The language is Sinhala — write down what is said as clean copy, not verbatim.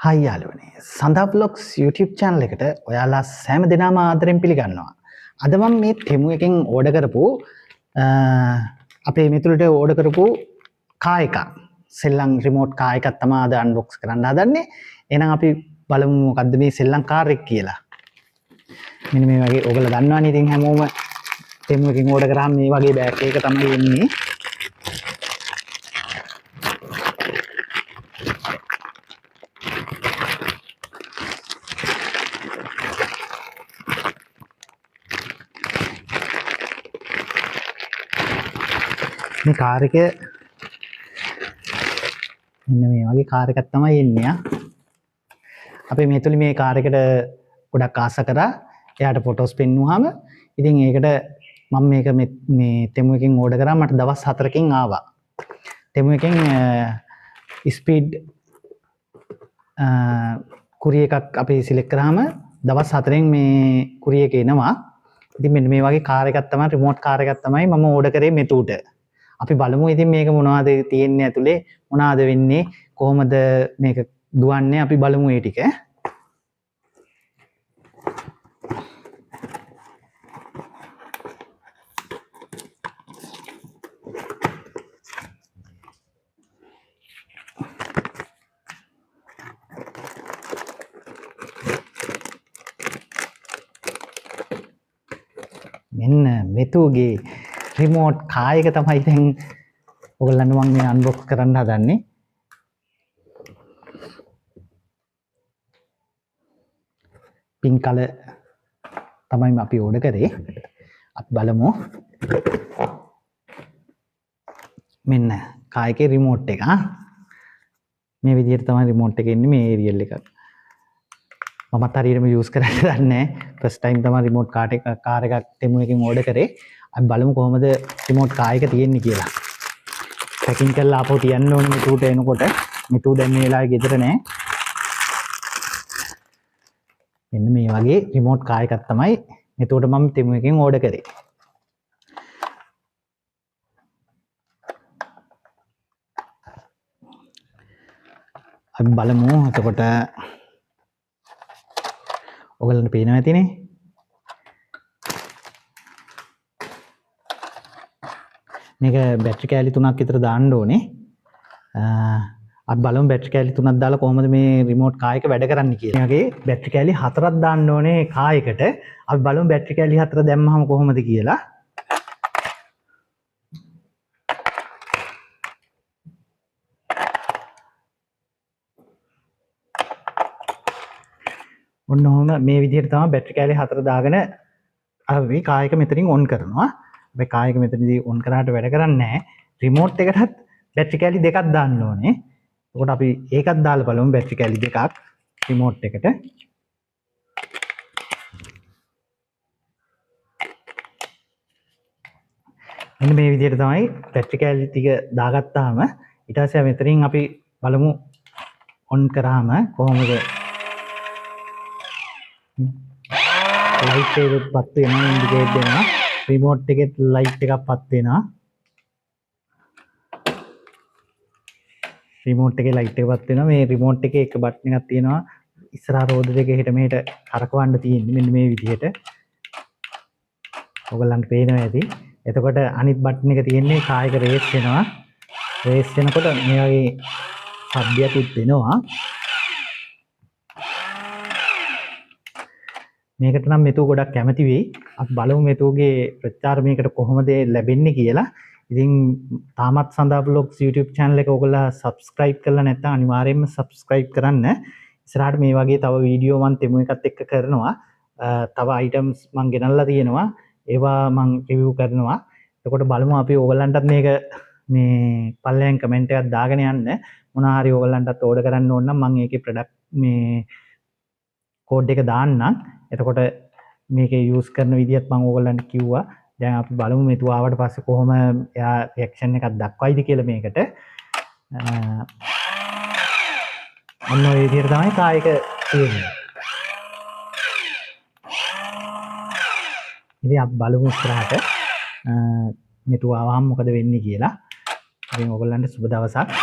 හයි යාළුවනේ සඳා බ්ලොග්ස් YouTube channel එකට ඔයාලා සෑම දිනම ආදරෙන් පිළිගන්නවා. අද මම මේ තෙමු එකෙන් ඕඩර් කරපු අපේ මිතුරට ඕඩර් කරපු කා එකක් සෙල්ලම් රිමෝට් කා එකක් තමයි අද අන්බොක්ස් කරන්න හදන්නේ. එහෙනම් අපි බලමු මොකද්ද මේ සෙල්ලම් කාර් එක කියලා. මෙන්න මේ වගේ ඔයගොල්ලෝ දන්නවනේ ඉතින් හැමෝම තෙමු එකෙන් ඕඩර් කරාම මේ වගේ බෑග් එක තමයි එන්නේ. මේ කාර් එක මෙන්න මේ වගේ කාර් එකක් තමයි එන්නේ. අපි මේතුලි මේ කාර් එකට ගොඩක් ආස කරා. එයාට ෆොටෝස් පෙන්නුවාම ඉතින් ඒකට මම මේක මේ තෙමු එකෙන් ඕඩර් කරා මට දවස් 4කින් ආවා. තෙමු එකෙන් ස්පීඩ් කුරිය එකක් අපි සිලෙක්ට් කරාම දවස් 4න් මේ කුරිය එක එනවා. ඉතින් මෙන්න මේ වගේ කාර් එකක් තමයි රිමෝට් කාර් එකක් තමයි මම ඕඩර් කරේ මෙතුට. අපි බලමු ඉතින් මේක මොනවද තියෙන්නේ ඇතුලේ මොනවද වෙන්නේ කොහොමද මේක දුවන්නේ අපි බලමු ඒ ටික. මෙන්න මෙතුගේ රිමෝට් කා එක තමයි දැන් ඔයගොල්ලන්ට මම මේ අන්බොක්ස් කරන්න හදන්නේ. පින්ක් කලර් තමයි අපි ඕඩර් කරේ. අපි බලමු. මෙන්න කා එකේ රිමෝට් එක. මේ විදිහට තමයි රිමෝට් එක එන්නේ මේ ඒරියල් එක. මමත් හරියටම යූස් කරන්න දන්නේ නැහැ. ෆස්ට් ටයිම් තමයි රිමෝට් කාර් එකක් තෙමු එකකින් ඕඩර් කරේ. අපි බලමු කොහොමද රිමෝට් කා එක තියෙන්නේ කියලා. පැකින් කරලා ආපහු තියන්න ඕනේ මිතුට එනකොට. මිතු දැන් මේ වෙලාවේ ගෙදර නැහැ. මෙන්න මේ වගේ රිමෝට් කා එකක් තමයි මිතුට මම තෙමු එකකින් ඕඩර් කරේ. අපි බලමු එතකොට ඔයගලන්ට පේනවා ඇතිනේ. මේක බැටරි කෑලි 3ක් විතර දාන්න ඕනේ. අපි බලමු බැටරි කෑලි 3ක් දාලා කොහොමද මේ රිමෝට් කා එක වැඩ කරන්නේ කියලා. මේකේ බැටරි කෑලි 4ක් දාන්න ඕනේ කා එකට. අපි බලමු බැටරි කෑලි 4 දැම්මහම කොහොමද කියලා. ඔන්න ඔහොම මේ විදිහට තමයි බැටරි කෑලි 4 දාගෙන අපි කා එක මෙතනින් ඔන් කරනවා. අපි කා එක මෙතනදී ඔන් කරාට වැඩ කරන්නේ නැහැ. රිමෝට් එකටත් බැටරි කෑලි දෙකක් දාන්න ඕනේ. එතකොට අපි ඒකත් දාලා බලමු බැටරි කෑලි දෙකක් රිමෝට් එකට. මෙන්න මේ විදිහට තමයි බැටරි කෑලි ටික දාගත්තාම ඊට පස්සේ මෙතනින් අපි බලමු ඔන් කරාම කොහොමද ලයිට් එකත් පත් වෙනවා ඉන්ඩිකේට් දෙනවා. රිමෝට් එකෙත් ලයිට් එකක් පත් වෙනවා. රිමෝට් එකේ ලයිට් එක පත් වෙනවා. මේ රිමෝට් එකේ එක බටන් එකක් තියෙනවා. ඉස්සරහා රෝද දෙක හෙට මෙහෙට කරකවන්න තියෙන්නේ මෙන්න මේ විදිහට. ඔයගලන්ට පේනවා ඇති. එතකොට අනිත් බටන් එක තියෙන්නේ කා එක රේස් වෙනවා. රේස් වෙනකොට මේ වගේ ශබ්දයක් දෙනවා. මේකට නම් මෙතු ගොඩක් කැමති වෙයි. අපි බලමු මෙතුගේ ප්‍රචාර මේකට කොහොමද ලැබෙන්නේ කියලා. ඉතින් තාමත් සඳා බ්ලොග්ස් YouTube channel එක ඔයගොල්ලෝ subscribe කරලා නැත්නම් අනිවාර්යයෙන්ම subscribe කරන්න. ඉස්සරහට මේ වගේ තව වීඩියෝ මම තෙමු එකත් එක්ක කරනවා. තව items මම ගෙනල්ලා තියෙනවා. ඒවා මම review කරනවා. එතකොට බලමු අපි ඔයගොල්ලන්ටත් මේක මේ පල්ලෙන් කමෙන්ට් එකක් දාගෙන යන්න. මොනවා හරි ඔයගොල්ලන්ටත් order කරන්න ඕන නම් මම ඒකේ product මේ කෝඩ් එක දාන්නම්. එතකොට මේක යූස් කරන විදිහත් මම ඕගොල්ලන්ට කිව්වා. දැන් අපි බලමු මෙතු ආවට පස්සේ කොහොම එයා රියැක්ෂන් එකක් දක්වයිද කියලා මේකට. ඔන්න ඔය විදිහට තමයි කා එක තියෙන්නේ. ඉතින් අපි බලමු ඉස්සරහට මෙතු ආවම මොකද වෙන්නේ කියලා. ඉතින් ඕගොල්ලන්ට සුබ දවසක්.